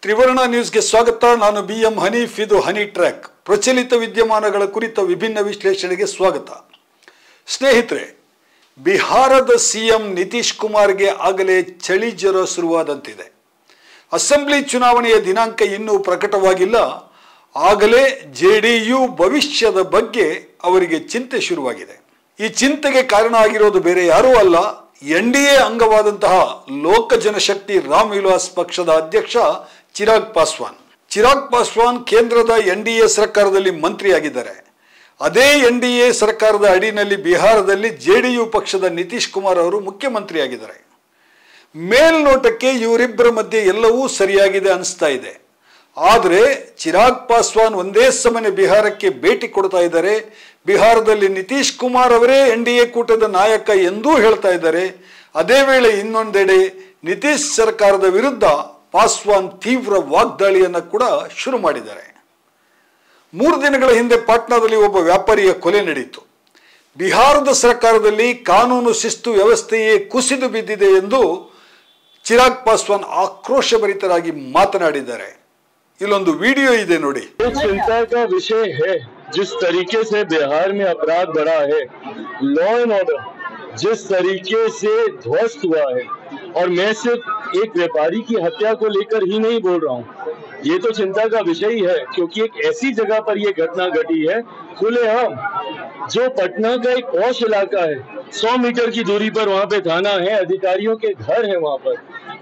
ತ್ರಿವರ್ಣ ನ್ಯೂಸ್ಗೆ ಸ್ವಾಗತ. ನಾನು BM ಹನೀಫ್. ಇದು ಹನಿ ಟ್ರ್ಯಾಕ್. ಪ್ರಚಲಿತ ವಿದ್ಯಮಾನಗಳ ಕುರಿತ ವಿಭಿನ್ನ ವಿಶ್ಲೇಷಣೆಗೆ ಸ್ವಾಗತ. ಸ್ನೇಹಿತರೆ, ಬಿಹಾರದ CM ನಿತೀಶ್ ಕುಮಾರ್ಗೆ ಆಗಲೇ ಚಳಿ ಜ್ವರ ಶುರುವಾದಂತಿದೆ. ಅಸೆಂಬ್ಲಿ ಚುನಾವಣೆಯ ದಿನಾಂಕ ಇನ್ನೂ ಪ್ರಕಟವಾಗಿಲ್ಲ. ಆಗಲೇ JDU ಭವಿಷ್ಯದ ಬಗ್ಗೆ ಅವರಿಗೆ ಚಿಂತೆ ಶುರುವಾಗಿದೆ. ಈ ಚಿಂತೆಗೆ ಕಾರಣ ಆಗಿರೋದು ಬೇರೆ ಯಾರೂ ಅಲ್ಲ, NDA ಅಂಗವಾದಂತಹ ಲೋಕ ಜನಶಕ್ತಿ ರಾಮ್ ವಿಲಾಸ್ ಪಕ್ಷದ ಅಧ್ಯಕ್ಷ ಚಿರಾಗ್ ಪಾಸ್ವಾನ್. ಚಿರಾಗ್ ಪಾಸ್ವಾನ್ ಕೇಂದ್ರದ NDA ಸರ್ಕಾರದಲ್ಲಿ ಮಂತ್ರಿಯಾಗಿದ್ದಾರೆ. ಅದೇ NDA ಸರ್ಕಾರದ ಅಡಿನಲ್ಲಿ ಬಿಹಾರದಲ್ಲಿ JDU ಪಕ್ಷದ ನಿತೀಶ್ ಕುಮಾರ್ ಅವರು ಮುಖ್ಯಮಂತ್ರಿಯಾಗಿದ್ದಾರೆ. ಮೇಲ್ನೋಟಕ್ಕೆ ಇವರಿಬ್ಬರ ಮಧ್ಯೆ ಎಲ್ಲವೂ ಸರಿಯಾಗಿದೆ ಅನಿಸ್ತಾ ಇದೆ. ಆದರೆ ಚಿರಾಗ್ ಪಾಸ್ವಾನ್ ಒಂದೇ ಸಮನೆ ಬಿಹಾರಕ್ಕೆ ಭೇಟಿ ಕೊಡ್ತಾ ಇದ್ದಾರೆ. ಬಿಹಾರದಲ್ಲಿ ನಿತೀಶ್ ಕುಮಾರ್ ಅವರೇ NDA ಕೂಟದ ನಾಯಕ ಎಂದೂ ಹೇಳ್ತಾ ಇದ್ದಾರೆ. ಅದೇ ವೇಳೆ ಇನ್ನೊಂದೆಡೆ ನಿತೀಶ್ ಸರ್ಕಾರದ ವಿರುದ್ಧ ಪಾಸ್ವಾನ್ ತೀವ್ರ ವಾಗ್ದಾಳಿಯನ್ನು ಕೂಡ ಶುರು ಮಾಡಿದ್ದಾರೆ. 3 ದಿನಗಳ ಹಿಂದೆ ಪಾಟ್ನಾದಲ್ಲಿ ಒಬ್ಬ ವ್ಯಾಪಾರಿಯ ಕೊಲೆ ನಡೆಯಿತು. ಬಿಹಾರದ ಸರ್ಕಾರದಲ್ಲಿ ಕಾನೂನು ಶಿಸ್ತು ವ್ಯವಸ್ಥೆಯೇ ಕುಸಿದು ಬಿದ್ದಿದೆ ಎಂದು ಚಿರಾಗ್ ಪಾಸ್ವಾನ್ ಆಕ್ರೋಶಭರಿತರಾಗಿ ಮಾತನಾಡಿದ್ದಾರೆ. ಇಲ್ಲೊಂದು ವಿಡಿಯೋ ಇದೆ ನೋಡಿ. चिंता का विषय है जिस तरीके से बिहार में अपराध बढ़ा है, लॉ एंड ऑर्डर जिस तरीके से ध्वस्त हुआ है, और मैं सिर्फ एक व्यापारी की हत्या को लेकर ही नहीं बोल रहा हूँ, ये तो चिंता का विषय ही है क्योंकि एक ऐसी जगह पर ये घटना घटी है खुलेआम, जो पटना का एक पॉश इलाका है. 100 मीटर की दूरी पर वहाँ पे थाना है, अधिकारियों के घर है वहाँ पर.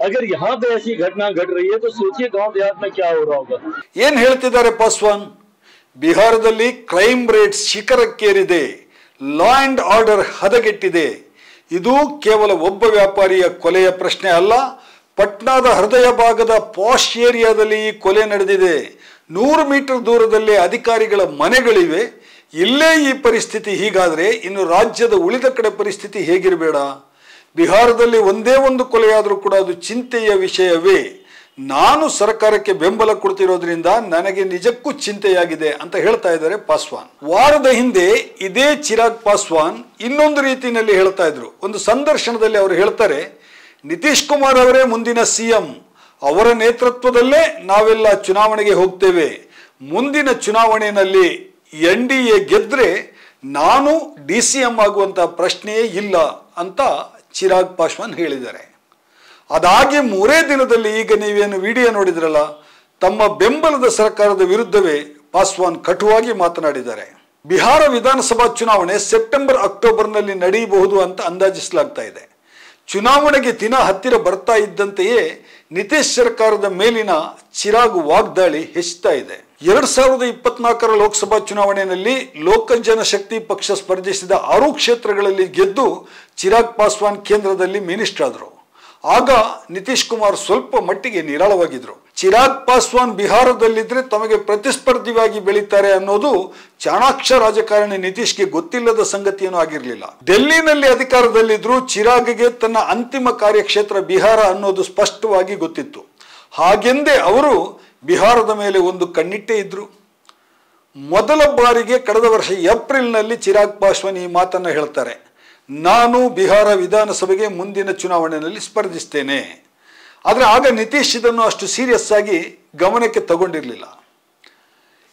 अगर यहाँ पे ऐसी घटना घट रही है तो सोचिए गांव देहात में क्या हो रहा होगा. ಏನ್ ಹೇಳ್ತಿದ್ದಾರೆ ಪಾಸ್ವಾನ್? ಬಿಹಾರದಲ್ಲಿ ಕ್ರೈಮ್ ರೇಟ್ ಶಿಖರಕ್ಕೇರಿದೆ, ಲಾ ಅಂಡ್ ಆರ್ಡರ್ ಹದಗೆಟ್ಟಿದೆ. ಇದು ಕೇವಲ ಒಬ್ಬ ವ್ಯಾಪಾರಿಯ ಕೊಲೆಯ ಪ್ರಶ್ನೆ ಅಲ್ಲ, ಪಟ್ನಾದ ಹೃದಯ ಭಾಗದ ಪಾಶ್ ಏರಿಯಾದಲ್ಲಿ ಈ ಕೊಲೆ ನಡೆದಿದೆ. 100 ಮೀಟರ್ ದೂರದಲ್ಲಿ ಅಧಿಕಾರಿಗಳ ಮನೆಗಳಿವೆ. ಇಲ್ಲೇ ಈ ಪರಿಸ್ಥಿತಿ ಹೀಗಾದ್ರೆ ಇನ್ನು ರಾಜ್ಯದ ಉಳಿದ ಕಡೆ ಪರಿಸ್ಥಿತಿ ಹೇಗಿರಬೇಡ? ಬಿಹಾರದಲ್ಲಿ ಒಂದೇ ಒಂದು ಕೊಲೆಯಾದರೂ ಕೂಡ ಅದು ಚಿಂತೆಯ ವಿಷಯವೇ. ನಾನು ಸರ್ಕಾರಕ್ಕೆ ಬೆಂಬಲ ಕೊಡ್ತಿರೋದ್ರಿಂದ ನನಗೆ ನಿಜಕ್ಕೂ ಚಿಂತೆಯಾಗಿದೆ ಅಂತ ಹೇಳ್ತಾ ಇದ್ದಾರೆ ಪಾಸ್ವಾನ್. ವಾರದ ಹಿಂದೆ ಇದೇ ಚಿರಾಗ್ ಪಾಸ್ವಾನ್ ಇನ್ನೊಂದು ರೀತಿಯಲ್ಲಿ ಹೇಳ್ತಾ ಇದ್ರು. ಒಂದು ಸಂದರ್ಶನದಲ್ಲಿ ಅವರು ಹೇಳ್ತಾರೆ, ನಿತೀಶ್ ಕುಮಾರ್ ಅವರೇ ಮುಂದಿನ CM, ಅವರ ನೇತೃತ್ವದಲ್ಲೇ ನಾವೆಲ್ಲ ಚುನಾವಣೆಗೆ ಹೋಗ್ತೇವೆ. ಮುಂದಿನ ಚುನಾವಣೆಯಲ್ಲಿ NDA ಗೆದ್ರೆ ನಾನು DCM ಆಗುವಂತ ಪ್ರಶ್ನೆಯೇ ಇಲ್ಲ ಅಂತ ಚಿರಾಗ್ ಪಾಸ್ವಾನ್ ಹೇಳಿದ್ದಾರೆ. ಅದಾಗಿ 3 ದಿನದಲ್ಲಿ ಈಗ ನೀವೇನು ವಿಡಿಯೋ ನೋಡಿದ್ರಲ್ಲ, ತಮ್ಮ ಬೆಂಬಲದ ಸರ್ಕಾರದ ವಿರುದ್ಧವೇ ಪಾಸ್ವಾನ್ ಕಟುವಾಗಿ ಮಾತನಾಡಿದ್ದಾರೆ. ಬಿಹಾರ ವಿಧಾನಸಭಾ ಚುನಾವಣೆ ಸೆಪ್ಟೆಂಬರ್ ಅಕ್ಟೋಬರ್ನಲ್ಲಿ ನಡೆಯಬಹುದು ಅಂತ ಅಂದಾಜಿಸಲಾಗ್ತಾ ಇದೆ. ಚುನಾವಣೆಗೆ ದಿನ ಹತ್ತಿರ ಬರ್ತಾ ಇದ್ದಂತೆಯೇ ನಿತೀಶ್ ಸರ್ಕಾರದ ಮೇಲಿನ ಚಿರಾಗ್ ವಾಗ್ದಾಳಿ ಹೆಚ್ಚುತ್ತಾ ಇದೆ. 2024 ಲೋಕಸಭಾ ಚುನಾವಣೆಯಲ್ಲಿ ಲೋಕ ಜನಶಕ್ತಿ ಪಕ್ಷ ಸ್ಪರ್ಧಿಸಿದ 6 ಕ್ಷೇತ್ರಗಳಲ್ಲಿ ಗೆದ್ದು ಚಿರಾಗ್ ಪಾಸ್ವಾನ್ ಕೇಂದ್ರದಲ್ಲಿ ಮಿನಿಸ್ಟರ್ ಆದರು. ಆಗ ನಿತೀಶ್ ಕುಮಾರ್ ಸ್ವಲ್ಪ ಮಟ್ಟಿಗೆ ನಿರಾಳವಾಗಿದ್ರು. ಚಿರಾಗ್ ಪಾಸ್ವಾನ್ ಬಿಹಾರದಲ್ಲಿದ್ರೆ ತಮಗೆ ಪ್ರತಿಸ್ಪರ್ಧಿಯಾಗಿ ಬೆಳೀತಾರೆ ಅನ್ನೋದು ಚಾಣಾಕ್ಷ ರಾಜಕಾರಣಿ ನಿತೀಶ್ಗೆ ಗೊತ್ತಿಲ್ಲದ ಸಂಗತಿಯೇನೂ ಆಗಿರಲಿಲ್ಲ. ಡೆಲ್ಲಿನಲ್ಲಿ ಅಧಿಕಾರದಲ್ಲಿದ್ರು ಚಿರಾಗ್ಗೆ ತನ್ನ ಅಂತಿಮ ಕಾರ್ಯಕ್ಷೇತ್ರ ಬಿಹಾರ ಅನ್ನೋದು ಸ್ಪಷ್ಟವಾಗಿ ಗೊತ್ತಿತ್ತು. ಹಾಗೆಂದೇ ಅವರು ಬಿಹಾರದ ಮೇಲೆ ಒಂದು ಕಣ್ಣಿಟ್ಟೇ ಇದ್ರು. ಮೊದಲ ಬಾರಿಗೆ ಕಳೆದ ವರ್ಷ ಏಪ್ರಿಲ್ನಲ್ಲಿ ಚಿರಾಗ್ ಪಾಸ್ವಾನ್ ಈ ಮಾತನ್ನು ಹೇಳ್ತಾರೆ, ನಾನು ಬಿಹಾರ ವಿಧಾನಸಭೆಗೆ ಮುಂದಿನ ಚುನಾವಣೆಯಲ್ಲಿ ಸ್ಪರ್ಧಿಸ್ತೇನೆ. ಆದರೆ ಆಗ ನಿತೀಶ್ ಇದನ್ನು ಅಷ್ಟು ಸೀರಿಯಸ್ ಆಗಿ ಗಮನಕ್ಕೆ ತಗೊಂಡಿರಲಿಲ್ಲ.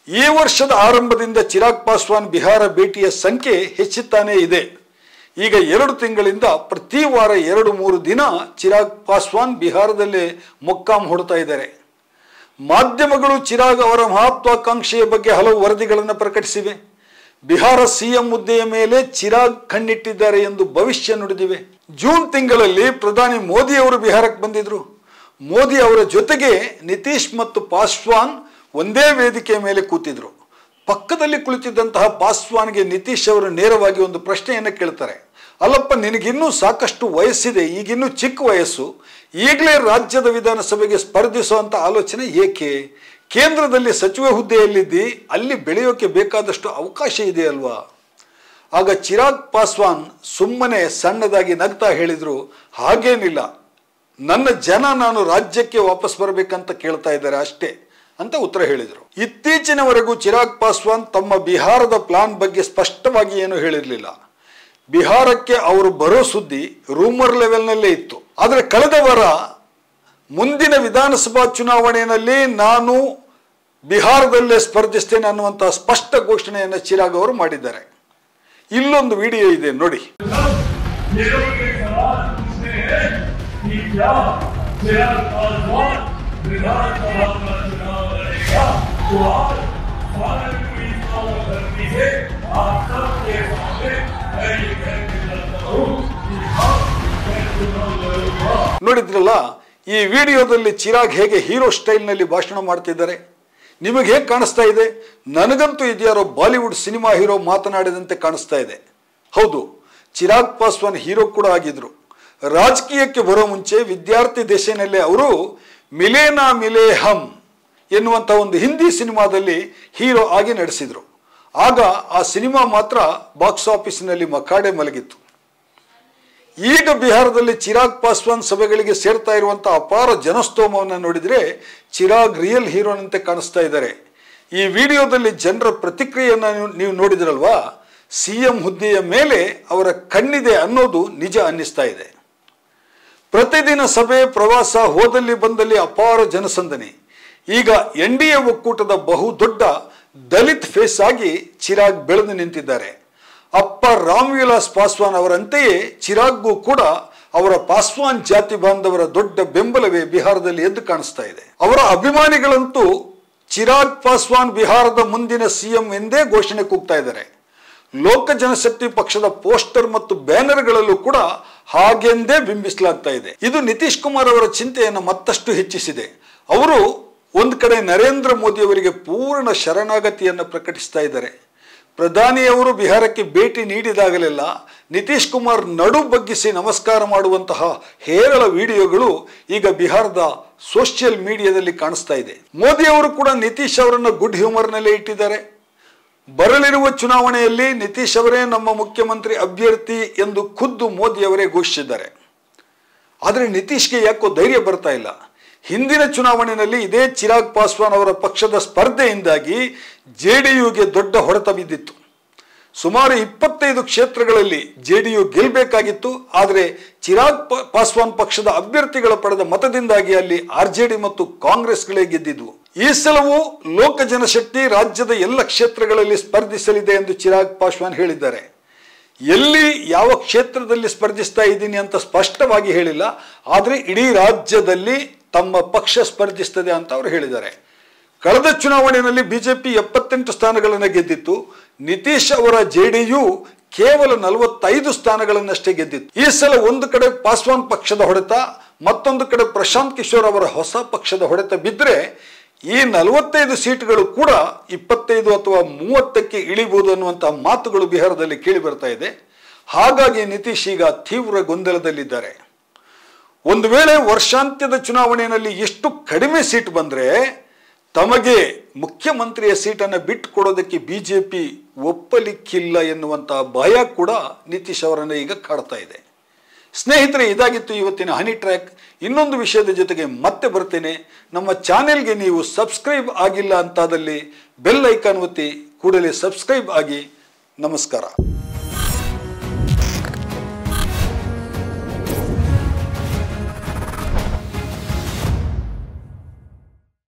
ಈ ವರ್ಷದ ಆರಂಭದಿಂದ ಚಿರಾಗ್ ಪಾಸ್ವಾನ್ ಬಿಹಾರ ಭೇಟಿಯ ಸಂಖ್ಯೆ ಹೆಚ್ಚುತ್ತಾನೇ ಇದೆ. ಈಗ 2 ತಿಂಗಳಿಂದ ಪ್ರತಿ ವಾರ 2-3 ದಿನ ಚಿರಾಗ್ ಪಾಸ್ವಾನ್ ಬಿಹಾರದಲ್ಲೇ ಮೊಕ್ಕಾಂ ಹೊಡ್ತಾ ಇದ್ದಾರೆ. ಮಾಧ್ಯಮಗಳು ಚಿರಾಗ್ ಅವರ ಮಹತ್ವಾಕಾಂಕ್ಷೆಯ ಬಗ್ಗೆ ಹಲವು ವರದಿಗಳನ್ನು ಪ್ರಕಟಿಸಿವೆ. ಬಿಹಾರ CM ಹುದ್ದೆಯ ಮೇಲೆ ಚಿರಾಗ್ ಕಣ್ಣಿಟ್ಟಿದ್ದಾರೆ ಎಂದು ಭವಿಷ್ಯ ನುಡಿದಿವೆ. ಜೂನ್ ತಿಂಗಳಲ್ಲಿ ಪ್ರಧಾನಿ ಮೋದಿ ಅವರು ಬಿಹಾರಕ್ಕೆ ಬಂದಿದ್ರು. ಮೋದಿ ಅವರ ಜೊತೆಗೆ ನಿತೀಶ್ ಮತ್ತು ಪಾಸ್ವಾನ್ ಒಂದೇ ವೇದಿಕೆಯ ಮೇಲೆ ಕೂತಿದ್ರು. ಪಕ್ಕದಲ್ಲಿ ಕುಳಿತಿದ್ದಂತಹ ಪಾಸ್ವಾನ್ಗೆ ನಿತೀಶ್ ಅವರು ನೇರವಾಗಿ ಒಂದು ಪ್ರಶ್ನೆಯನ್ನು ಕೇಳ್ತಾರೆ, ಅಲ್ಲಪ್ಪ ನಿನಗಿನ್ನೂ ಸಾಕಷ್ಟು ವಯಸ್ಸಿದೆ, ಈಗಿನ್ನೂ ಚಿಕ್ಕ ವಯಸ್ಸು, ಈಗಲೇ ರಾಜ್ಯದ ವಿಧಾನಸಭೆಗೆ ಸ್ಪರ್ಧಿಸುವಂತ ಆಲೋಚನೆ ಏಕೆ? ಕೇಂದ್ರದಲ್ಲಿ ಸಚಿವ ಹುದ್ದೆಯಲ್ಲಿದ್ದಿ, ಅಲ್ಲಿ ಬೆಳೆಯೋಕೆ ಬೇಕಾದಷ್ಟು ಅವಕಾಶ ಇದೆ ಅಲ್ವಾ? ಆಗ ಚಿರಾಗ್ ಪಾಸ್ವಾನ್ ಸುಮ್ಮನೆ ಸಣ್ಣದಾಗಿ ನಗ್ತಾ ಹೇಳಿದ್ರು, ಹಾಗೇನಿಲ್ಲ, ನನ್ನ ಜನ ನಾನು ರಾಜ್ಯಕ್ಕೆ ವಾಪಸ್ ಬರಬೇಕಂತ ಕೇಳ್ತಾ ಇದ್ದಾರೆ ಅಷ್ಟೇ ಅಂತ ಉತ್ತರ ಹೇಳಿದರು. ಇತ್ತೀಚಿನವರೆಗೂ ಚಿರಾಗ್ ಪಾಸ್ವಾನ್ ತಮ್ಮ ಬಿಹಾರದ ಪ್ಲಾನ್ ಬಗ್ಗೆ ಸ್ಪಷ್ಟವಾಗಿ ಏನು ಹೇಳಿರಲಿಲ್ಲ. ಬಿಹಾರಕ್ಕೆ ಅವರು ಬರೋ ಸುದ್ದಿ ರೂಮರ್ ಲೆವೆಲ್ನಲ್ಲೇ ಇತ್ತು. ಆದರೆ ಕಳೆದ ವಾರ ಮುಂದಿನ ವಿಧಾನಸಭಾ ಚುನಾವಣೆಯಲ್ಲಿ ನಾನು ಬಿಹಾರದಲ್ಲೇ ಸ್ಪರ್ಧಿಸ್ತೇನೆ ಅನ್ನುವಂತಹ ಸ್ಪಷ್ಟ ಘೋಷಣೆಯನ್ನು ಚಿರಾಗ್ ಅವರು ಮಾಡಿದ್ದಾರೆ. ಇಲ್ಲೊಂದು ವಿಡಿಯೋ ಇದೆ ನೋಡಿ. ನೋಡಿದ್ರಲ್ಲ, ಈ ವಿಡಿಯೋದಲ್ಲಿ ಚಿರಾಗ್ ಹೇಗೆ ಹೀರೋ ಸ್ಟೈಲ್ನಲ್ಲಿ ಭಾಷಣ ಮಾಡ್ತಿದ್ದಾರೆ. ನಿಮಗೆ ಹೇಗೆ ಕಾಣಿಸ್ತಾ ಇದೆ? ನನಗಂತೂ ಇದ್ಯಾರೋ ಬಾಲಿವುಡ್ ಸಿನಿಮಾ ಹೀರೋ ಮಾತನಾಡಿದಂತೆ ಕಾಣಿಸ್ತಾ ಇದೆ. ಹೌದು, ಚಿರಾಗ್ ಪಾಸ್ವಾನ್ ಹೀರೋ ಕೂಡ ಆಗಿದ್ರು. ರಾಜಕೀಯಕ್ಕೆ ಬರೋ ಮುಂಚೆ ವಿದ್ಯಾರ್ಥಿ ದೆಸೆಯಲ್ಲೇ ಅವರು ಮಿಲೇನಾ ಮಿಲೇ ಹಮ್ ಎನ್ನುವಂಥ ಒಂದು ಹಿಂದಿ ಸಿನಿಮಾದಲ್ಲಿ ಹೀರೋ ಆಗಿ ನಡೆಸಿದ್ರು. ಆಗ ಆ ಸಿನಿಮಾ ಮಾತ್ರ ಬಾಕ್ಸ್ ಆಫೀಸಿನಲ್ಲಿ ಮಕಾಡೆ ಮಲಗಿತ್ತು. ಈಗ ಬಿಹಾರದಲ್ಲಿ ಚಿರಾಗ್ ಪಾಸ್ವಾನ್ ಸಭೆಗಳಿಗೆ ಸೇರ್ತಾ ಇರುವಂಥ ಅಪಾರ ಜನಸ್ತೋಮವನ್ನು ನೋಡಿದರೆ ಚಿರಾಗ್ ರಿಯಲ್ ಹೀರೋನಂತೆ ಕಾಣಿಸ್ತಾ ಇದ್ದಾರೆ. ಈ ವಿಡಿಯೋದಲ್ಲಿ ಜನರ ಪ್ರತಿಕ್ರಿಯೆಯನ್ನು ನೀವು ನೋಡಿದ್ರಲ್ವಾ? CM ಹುದ್ದೆಯ ಮೇಲೆ ಅವರ ಕಣ್ಣಿದೆ ಅನ್ನೋದು ನಿಜ ಅನ್ನಿಸ್ತಾ ಇದೆ. ಪ್ರತಿದಿನ ಸಭೆ ಪ್ರವಾಸ, ಹೋದಲ್ಲಿ ಬಂದಲ್ಲಿ ಅಪಾರ ಜನಸಂದಣಿ. ಈಗ NDA ಒಕ್ಕೂಟದ ಬಹುದೊಡ್ಡ ದಲಿತ್ ಫೇಸ್ ಆಗಿ ಚಿರಾಗ್ ಬೆಳೆದು ನಿಂತಿದ್ದಾರೆ. ಅಪ್ಪ ರಾಮ್ ವಿಲಾಸ್ ಪಾಸ್ವಾನ್ ಅವರಂತೆಯೇ ಚಿರಾಗ್ಗೂ ಕೂಡ ಅವರ ಪಾಸ್ವಾನ್ ಜಾತಿ ಬಾಂಧವರ ದೊಡ್ಡ ಬೆಂಬಲವೇ ಬಿಹಾರದಲ್ಲಿ ಎದ್ದು ಕಾಣಿಸ್ತಾ ಇದೆ. ಅವರ ಅಭಿಮಾನಿಗಳಂತೂ ಚಿರಾಗ್ ಪಾಸ್ವಾನ್ ಬಿಹಾರದ ಮುಂದಿನ CM ಎಂದೇ ಘೋಷಣೆ ಕೂಗ್ತಾ ಇದ್ದಾರೆ. ಲೋಕ ಜನಶಕ್ತಿ ಪಕ್ಷದ ಪೋಸ್ಟರ್ ಮತ್ತು ಬ್ಯಾನರ್ಗಳಲ್ಲೂ ಕೂಡ ಹಾಗೆಂದೇ ಬಿಂಬಿಸಲಾಗ್ತಾ ಇದೆ. ಇದು ನಿತೀಶ್ ಕುಮಾರ್ ಅವರ ಚಿಂತೆಯನ್ನು ಮತ್ತಷ್ಟು ಹೆಚ್ಚಿಸಿದೆ. ಅವರು ಒಂದು ಕಡೆ ನರೇಂದ್ರ ಮೋದಿ ಅವರಿಗೆ ಪೂರ್ಣ ಶರಣಾಗತಿಯನ್ನು ಪ್ರಕಟಿಸ್ತಾ ಇದ್ದಾರೆ. ಪ್ರಧಾನಿಯವರು ಬಿಹಾರಕ್ಕೆ ಭೇಟಿ ನೀಡಿದಾಗಲೆಲ್ಲ ನಿತೀಶ್ ಕುಮಾರ್ ನಡು ಬಗ್ಗಿಸಿ ನಮಸ್ಕಾರ ಮಾಡುವಂತಹ ಹೇರಳ ವಿಡಿಯೋಗಳು ಈಗ ಬಿಹಾರದ ಸೋಷಿಯಲ್ ಮೀಡಿಯಾದಲ್ಲಿ ಕಾಣಿಸ್ತಾ ಇದೆ. ಮೋದಿ ಅವರು ಕೂಡ ನಿತೀಶ್ ಅವರನ್ನು ಗುಡ್ ಹ್ಯೂಮರ್ನಲ್ಲೇ ಇಟ್ಟಿದ್ದಾರೆ. ಬರಲಿರುವ ಚುನಾವಣೆಯಲ್ಲಿ ನಿತೀಶ್ ಅವರೇ ನಮ್ಮ ಮುಖ್ಯಮಂತ್ರಿ ಅಭ್ಯರ್ಥಿ ಎಂದು ಖುದ್ದು ಮೋದಿ ಅವರೇ ಘೋಷಿಸಿದ್ದಾರೆ. ಆದರೆ ನಿತೀಶ್ಗೆ ಯಾಕೋ ಧೈರ್ಯ ಬರ್ತಾ ಇಲ್ಲ. ಹಿಂದಿನ ಚುನಾವಣೆಯಲ್ಲಿ ಇದೇ ಚಿರಾಗ್ ಪಾಸ್ವಾನ್ ಅವರ ಪಕ್ಷದ ಸ್ಪರ್ಧೆಯಿಂದಾಗಿ JDUಗೆ ದೊಡ್ಡ ಹೊಡೆತ ಬಿದ್ದಿತ್ತು. ಸುಮಾರು 25 ಕ್ಷೇತ್ರಗಳಲ್ಲಿ JDU ಗೆಲ್ಲಬೇಕಾಗಿತ್ತು. ಆದರೆ ಚಿರಾಗ್ ಪಾಸ್ವಾನ್ ಪಕ್ಷದ ಅಭ್ಯರ್ಥಿಗಳ ಪಡೆದ ಮತದಿಂದಾಗಿ ಅಲ್ಲಿ RJD ಮತ್ತು ಕಾಂಗ್ರೆಸ್ಗಳೇ ಗೆದ್ದಿದ್ವು. ಈ ಸಲವೂ ಲೋಕ ಜನಶಕ್ತಿ ರಾಜ್ಯದ ಎಲ್ಲ ಕ್ಷೇತ್ರಗಳಲ್ಲಿ ಸ್ಪರ್ಧಿಸಲಿದೆ ಎಂದು ಚಿರಾಗ್ ಪಾಸ್ವಾನ್ ಹೇಳಿದ್ದಾರೆ. ಎಲ್ಲಿ ಯಾವ ಕ್ಷೇತ್ರದಲ್ಲಿ ಸ್ಪರ್ಧಿಸ್ತಾ ಇದ್ದೀನಿ ಅಂತ ಸ್ಪಷ್ಟವಾಗಿ ಹೇಳಿಲ್ಲ. ಆದರೆ ಇಡೀ ರಾಜ್ಯದಲ್ಲಿ ತಮ್ಮ ಪಕ್ಷ ಸ್ಪರ್ಧಿಸ್ತದೆ ಅಂತ ಅವರು ಹೇಳಿದ್ದಾರೆ. ಕಳೆದ ಚುನಾವಣೆಯಲ್ಲಿ ಬಿಜೆಪಿ 78 ಸ್ಥಾನಗಳನ್ನು ಗೆದ್ದಿತ್ತು. ನಿತೀಶ್ ಅವರ JDU ಕೇವಲ 45 ಸ್ಥಾನಗಳನ್ನಷ್ಟೇ ಗೆದ್ದಿತ್ತು. ಈ ಸಲ ಒಂದು ಕಡೆ ಪಾಸ್ವಾನ್ ಪಕ್ಷದ ಹೊಡೆತ, ಮತ್ತೊಂದು ಕಡೆ ಪ್ರಶಾಂತ್ ಕಿಶೋರ್ ಅವರ ಹೊಸ ಪಕ್ಷದ ಹೊಡೆತ ಬಿದ್ದರೆ ಈ 45 ಸೀಟ್ಗಳು ಕೂಡ 25 ಅಥವಾ 30ಕ್ಕೆ ಇಳಿಬಹುದು ಅನ್ನುವಂತಹ ಮಾತುಗಳು ಬಿಹಾರದಲ್ಲಿ ಕೇಳಿ ಬರ್ತಾ ಇದೆ. ಹಾಗಾಗಿ ನಿತೀಶ್ ಈಗ ತೀವ್ರ ಗೊಂದಲದಲ್ಲಿದ್ದಾರೆ. ಒಂದು ವೇಳೆ ವರ್ಷಾಂತ್ಯದ ಚುನಾವಣೆಯಲ್ಲಿ ಎಷ್ಟು ಕಡಿಮೆ ಸೀಟ್ ಬಂದರೆ ತಮಗೆ ಮುಖ್ಯಮಂತ್ರಿಯ ಸೀಟನ್ನು ಬಿಟ್ಟು ಕೊಡೋದಕ್ಕೆ ಬಿಜೆಪಿ ಒಪ್ಪಲಿಕ್ಕಿಲ್ಲ ಎನ್ನುವಂತಹ ಭಯ ಕೂಡ ನಿತೀಶ್ ಅವರನ್ನು ಈಗ ಕಾಡ್ತಾ ಇದೆ. ಸ್ನೇಹಿತರೆ, ಇದಾಗಿತ್ತು ಇವತ್ತಿನ ಹನಿ ಟ್ರ್ಯಾಕ್. ಇನ್ನೊಂದು ವಿಷಯದ ಜೊತೆಗೆ ಮತ್ತೆ ಬರ್ತೇನೆ. ನಮ್ಮ ಚಾನೆಲ್ಗೆ ನೀವು ಸಬ್ಸ್ಕ್ರೈಬ್ ಆಗಿಲ್ಲ ಅಂತಾದಲ್ಲಿ ಬೆಲ್ ಐಕಾನ್ ಒತ್ತಿ ಕೂಡಲೇ ಸಬ್ಸ್ಕ್ರೈಬ್ ಆಗಿ. ನಮಸ್ಕಾರ.